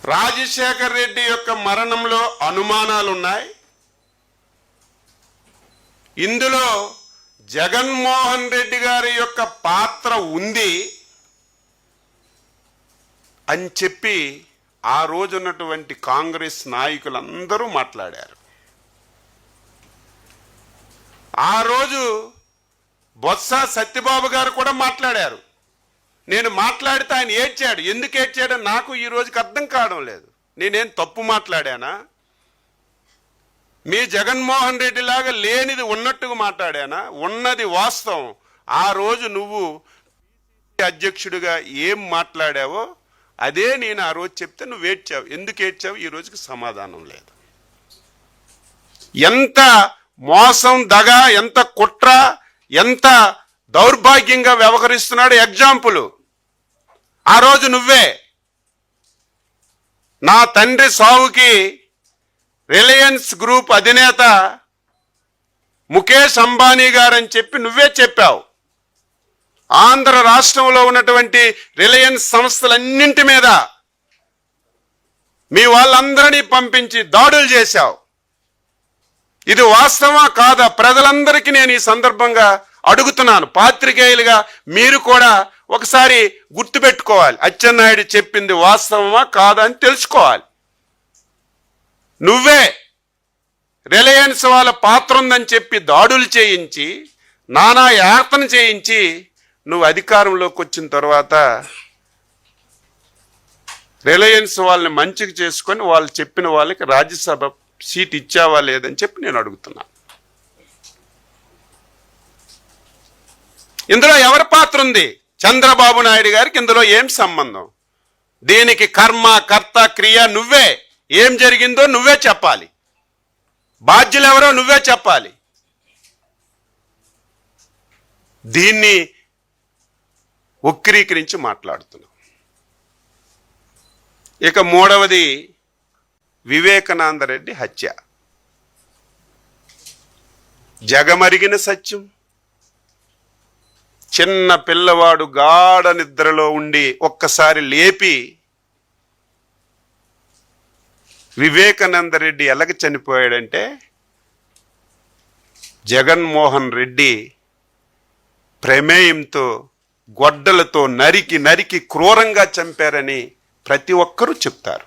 రాజశేఖర్ రెడ్డి యొక్క మరణంలో అనుమానాలున్నాయి. ఇందులో జగన్మోహన్ రెడ్డి గారి యొక్క పాత్ర ఉంది అని చెప్పి ఆ రోజు ఉన్నటువంటి కాంగ్రెస్ నాయకులందరూ మాట్లాడారు. ఆ రోజు బొత్స సత్యబాబు గారు కూడా మాట్లాడారు. నేను మాట్లాడితే ఆయన ఏడ్చాడు. ఎందుకు ఏడ్చాడో నాకు ఈ రోజుకి అర్థం కావడం లేదు. నేనేం తప్పు మాట్లాడానా? మీ జగన్మోహన్ రెడ్డి లాగా లేనిది ఉన్నట్టుగా మాట్లాడానా? ఉన్నది వాస్తవం. ఆ రోజు నువ్వు అధ్యక్షుడిగా ఏం మాట్లాడావో అదే నేను ఆ రోజు చెప్తే నువ్వు ఏడ్చావు. ఎందుకు ఏడ్చావు? ఈ రోజుకి సమాధానం లేదు. ఎంత మోసం, దగ, ఎంత కుట్ర, ఎంత దౌర్భాగ్యంగా వ్యవహరిస్తున్నాడు. ఎగ్జాంపుల్ ఆ రోజు నువ్వే నా తండ్రి సావుకి రిలయన్స్ గ్రూప్ అధినేత ముఖేష్ అంబానీ గారని చెప్పి నువ్వే చెప్పావు. ఆంధ్ర రాష్ట్రంలో ఉన్నటువంటి రిలయన్స్ సంస్థలన్నింటి మీద మీ వాళ్ళందరినీ పంపించి దాడులు చేశావు. ఇది వాస్తవమా కాదా? ప్రజలందరికీ నేను ఈ సందర్భంగా అడుగుతున్నాను. పాత్రికేయులుగా మీరు కూడా ఒకసారి గుర్తుపెట్టుకోవాలి. అచ్చెన్నాయుడు చెప్పింది వాస్తవమా కాదా అని తెలుసుకోవాలి. నువ్వే రిలయన్స్ వాళ్ళ పాత్ర ఉందని చెప్పి దాడులు చేయించి నానా యాతన చేయించి నువ్వు అధికారంలోకి వచ్చిన తర్వాత రిలయన్స్ వాళ్ళని మంచిగా చేసుకొని వాళ్ళు చెప్పిన వాళ్ళకి రాజ్యసభ సీట్ ఇచ్చావా లేదని చెప్పి నేను అడుగుతున్నా. ఇందులో ఎవరి పాత్ర ఉంది? చంద్రబాబు నాయుడు గారికి ఇందులో ఏం సంబంధం? దీనికి కర్మ, కర్త, క్రియ నువ్వే. ఏం జరిగిందో నువ్వే చెప్పాలి. బాధ్యులు ఎవరో నువ్వే చెప్పాలి. దీన్ని వక్రీకరించి మాట్లాడుతున్నావు. ఇక మూడవది వివేకానంద రెడ్డి హత్య. జగమరిగిన సత్యం. చిన్న పిల్లవాడు గాఢ నిద్రలో ఉండి ఒక్కసారి లేపి వివేకానంద రెడ్డి ఎలాగ చనిపోయాడంటే జగన్మోహన్ రెడ్డి ప్రమేయంతో గొడ్డలతో నరికి నరికి క్రూరంగా చంపారని ప్రతి ఒక్కరూ చెప్తారు.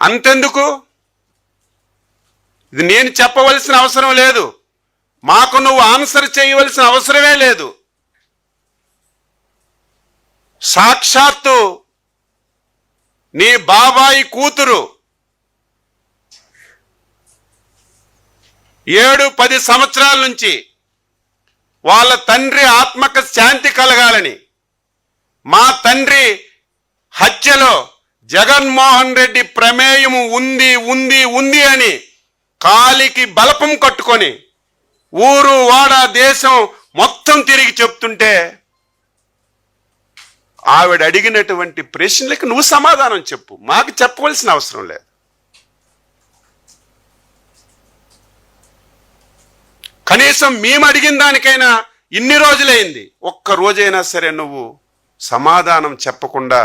అంతెందుకు? ఇది నేను చెప్పవలసిన అవసరం లేదు. మాకు నువ్వు ఆన్సర్ చేయవలసిన అవసరమే లేదు. సాక్షాత్తు నీ బాబాయి కూతురు 7-10 సంవత్సరాల నుంచి వాళ్ళ తండ్రి ఆత్మకు శాంతి కలగాలని, మా తండ్రి హత్యలో జగన్మోహన్ రెడ్డి ప్రమేయం ఉంది ఉంది ఉంది అని కాలికి బలపం కట్టుకొని ఊరు వాడ దేశం మొత్తం తిరిగి చెప్తుంటే ఆవిడ అడిగినటువంటి ప్రశ్నలకు నువ్వు సమాధానం చెప్పు. మాకు చెప్పవలసిన అవసరం లేదు. కనీసం మేము అడిగిన దానికైనా ఇన్ని రోజులైంది. ఒక్క రోజైనా సరే నువ్వు సమాధానం చెప్పకుండా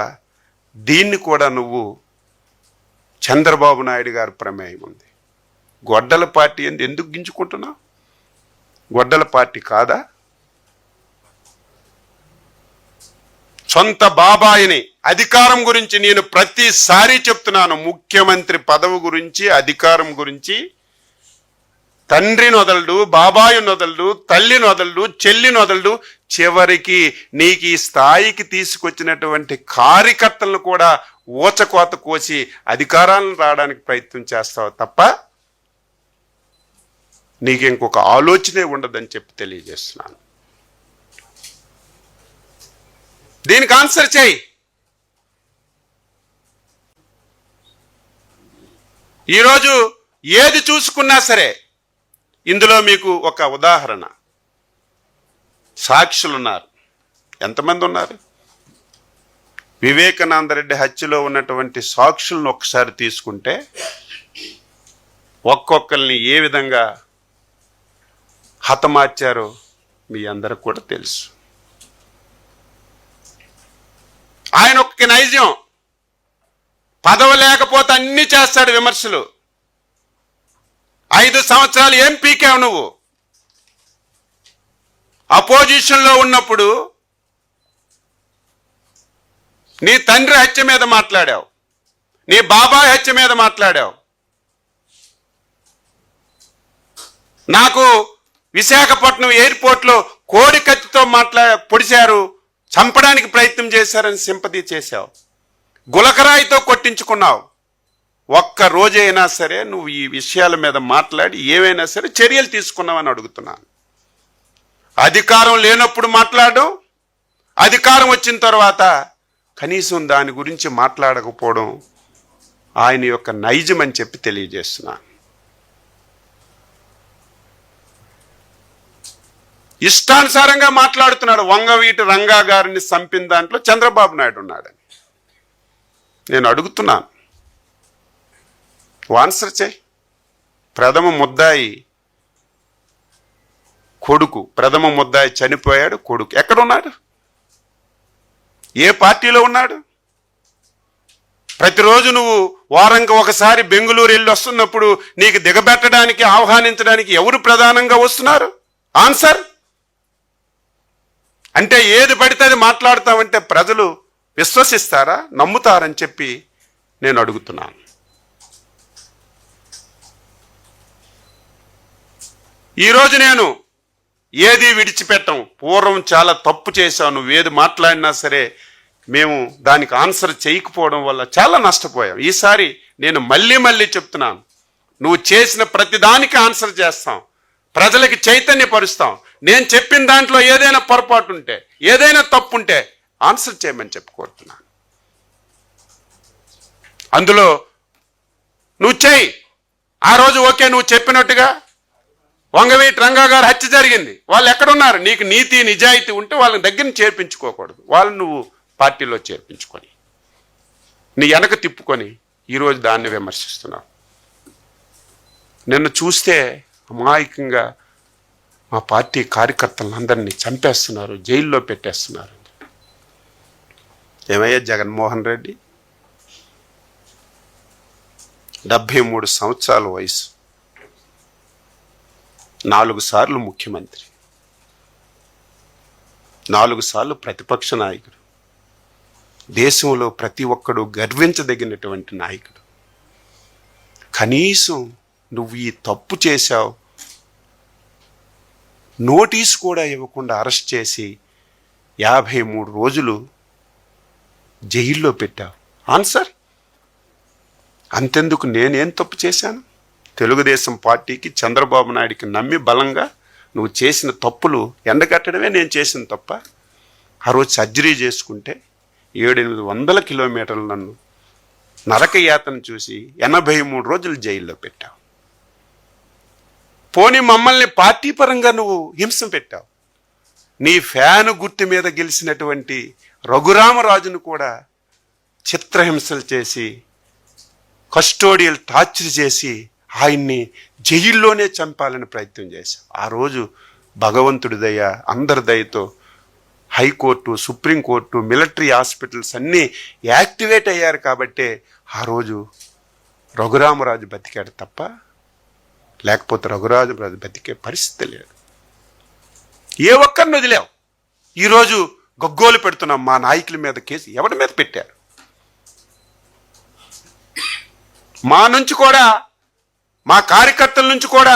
దీన్ని కూడా నువ్వు చంద్రబాబు నాయుడు గారి ప్రమేయం ఉంది. గొడ్డల పార్టీ ఎందుకు గింజుకుంటున్నావు? గొడ్డల పార్టీ కాదా? సొంత బాబాయిని అధికారం గురించి నేను ప్రతిసారి చెప్తున్నాను. ముఖ్యమంత్రి పదవి గురించి, అధికారం గురించి తండ్రిని వదలడు, బాబాయిని వదలడు, తల్లిని వదలడు, చెల్లిని వదలడు. చివరికి నీకు ఈ స్థాయికి తీసుకొచ్చినటువంటి కార్యకర్తలను కూడా ఊచకోత కోసి అధికారాలను రావడానికి ప్రయత్నం చేస్తావు తప్ప నీకు ఇంకొక ఆలోచనే ఉండదని చెప్పి తెలియజేస్తున్నాను. దీనికి ఆన్సర్ చేయి. ఈరోజు ఏది చూసుకున్నా సరే ఇందులో మీకు ఒక ఉదాహరణ. సాక్షులున్నారు. ఎంతమంది ఉన్నారు? వివేకానంద రెడ్డి హత్యలో ఉన్నటువంటి సాక్షులను ఒకసారి తీసుకుంటే ఒక్కొక్కరిని ఏ విధంగా హతమార్చారో మీ అందరికి కూడా తెలుసు. ఆయన ఒక్క నైజం, పదవి లేకపోతే అన్ని చేస్తాడు విమర్శలు. 5 సంవత్సరాలు ఏం పీకావు నువ్వు? అపోజిషన్లో ఉన్నప్పుడు నీ తండ్రి హత్య మీద మాట్లాడావు, నీ బాబాయ్ హత్య మీద మాట్లాడావు. నాకు విశాఖపట్నం ఎయిర్పోర్ట్లో కోడి కత్తితో పొడిచారు, చంపడానికి ప్రయత్నం చేశారని సింపతి చేశావు. గులకరాయితో కొట్టించుకున్నావు. ఒక్క రోజైనా సరే నువ్వు ఈ విషయాల మీద మాట్లాడి ఏవైనా సరే చర్యలు తీసుకున్నావని అడుగుతున్నాను. అధికారం లేనప్పుడు మాట్లాడడం, అధికారం వచ్చిన తర్వాత కనీసం దాని గురించి మాట్లాడకపోవడం ఆయన యొక్క నైజం అని చెప్పి తెలియజేస్తున్నాను. ఇష్టానుసారంగా మాట్లాడుతున్నాడు. వంగవీటి రంగా గారిని చంపిన దాంట్లో చంద్రబాబు నాయుడు ఉన్నాడని నేను అడుగుతున్నాను. ఆన్సర్ చేయి. ప్రథమ ముద్దాయి కొడుకు, ప్రథమ ముద్దాయి చనిపోయాడు, కొడుకు ఎక్కడున్నాడు? ఏ పార్టీలో ఉన్నాడు? ప్రతిరోజు నువ్వు వారంకి ఒకసారి బెంగుళూరు వెళ్ళి వస్తున్నప్పుడు నీకు దిగబెట్టడానికి, ఆహ్వానించడానికి ఎవరు ప్రధానంగా వస్తున్నారు? ఆన్సర్. అంటే ఏది పడితే అది మాట్లాడతామంటే ప్రజలు విశ్వసిస్తారా, నమ్ముతారని చెప్పి నేను అడుగుతున్నాను. ఈరోజు నేను ఏది విడిచిపెట్టం. పూర్వం చాలా తప్పు చేశావు. నువ్వు ఏది మాట్లాడినా సరే మేము దానికి ఆన్సర్ చేయకపోవడం వల్ల చాలా నష్టపోయాం. ఈసారి నేను మళ్ళీ చెప్తున్నాను, నువ్వు చేసిన ప్రతిదానికి ఆన్సర్ చేస్తాం, ప్రజలకి చైతన్యపరుస్తాం. నేను చెప్పిన దాంట్లో ఏదైనా పొరపాటు ఉంటే, ఏదైనా తప్పు ఉంటే ఆన్సర్ చేయమని చెప్పి కోరుతున్నాను. అందులో నువ్వు చేయి. ఆ రోజు ఓకే, నువ్వు చెప్పినట్టుగా వంగవీటి రంగా గారు హత్య జరిగింది, వాళ్ళు ఎక్కడున్నారు? నీకు నీతి నిజాయితీ ఉంటే వాళ్ళని దగ్గర చేర్పించుకోకూడదు, వాళ్ళని నువ్వు పార్టీలో చేర్పించుకొని నీ వెనక తిప్పుకొని ఈరోజు దాన్ని విమర్శిస్తున్నావు. నిన్ను చూస్తే అమాయకంగా మా పార్టీ కార్యకర్తలందరినీ చంపేస్తున్నారు, జైల్లో పెట్టేస్తున్నారు. ఏమయ్యా జగన్మోహన్ రెడ్డి, 73 సంవత్సరాల వయసు, 4 సార్లు ముఖ్యమంత్రి, 4 సార్లు ప్రతిపక్ష నాయకుడు, దేశంలో ప్రతి ఒక్కడు గర్వించదగినటువంటి నాయకుడు. కనీసం నువ్వు ఈ తప్పు చేశావు, నోటీస్ కూడా ఇవ్వకుండా అరెస్ట్ చేసి 53 రోజులు జైల్లో పెట్టావు. ఆన్సర్. అంతెందుకు, నేనేం తప్పు చేశాను? తెలుగుదేశం పార్టీకి, చంద్రబాబు నాయుడికి నమ్మి బలంగా నువ్వు చేసిన తప్పులు ఎండగట్టడమే నేను చేసిన తప్ప. ఆ రోజు సర్జరీ చేసుకుంటే 700-800 కిలోమీటర్లు నన్ను నరకయాతన చూసి 83 రోజులు జైల్లో పెట్టావు. పోనీ మమ్మల్ని పార్టీ పరంగా నువ్వు హింస పెట్టావు. నీ ఫ్యాను గుర్తు మీద గెలిచినటువంటి రఘురామరాజును కూడా చిత్రహింసలు చేసి, కస్టోడియల్ టార్చర్ చేసి ఆయన్ని జైల్లోనే చంపాలని ప్రయత్నం చేశావు. ఆ రోజు భగవంతుడి దయ, అందరి దయతో హైకోర్టు, సుప్రీంకోర్టు, మిలిటరీ హాస్పిటల్స్ అన్నీ యాక్టివేట్ అయ్యారు కాబట్టే ఆ రోజు రఘురామరాజు బతికాడు తప్ప లేకపోతే రఘురామరాజు బతికే పరిస్థితి లేదు. ఏ ఒక్కరిని వదిలేవు. ఈరోజు గగ్గోలు పెడుతున్నాం, మా నాయకుల మీద కేసు ఎవరి మీద పెట్టారు? మా నుంచి కూడా, మా కార్యకర్తల నుంచి కూడా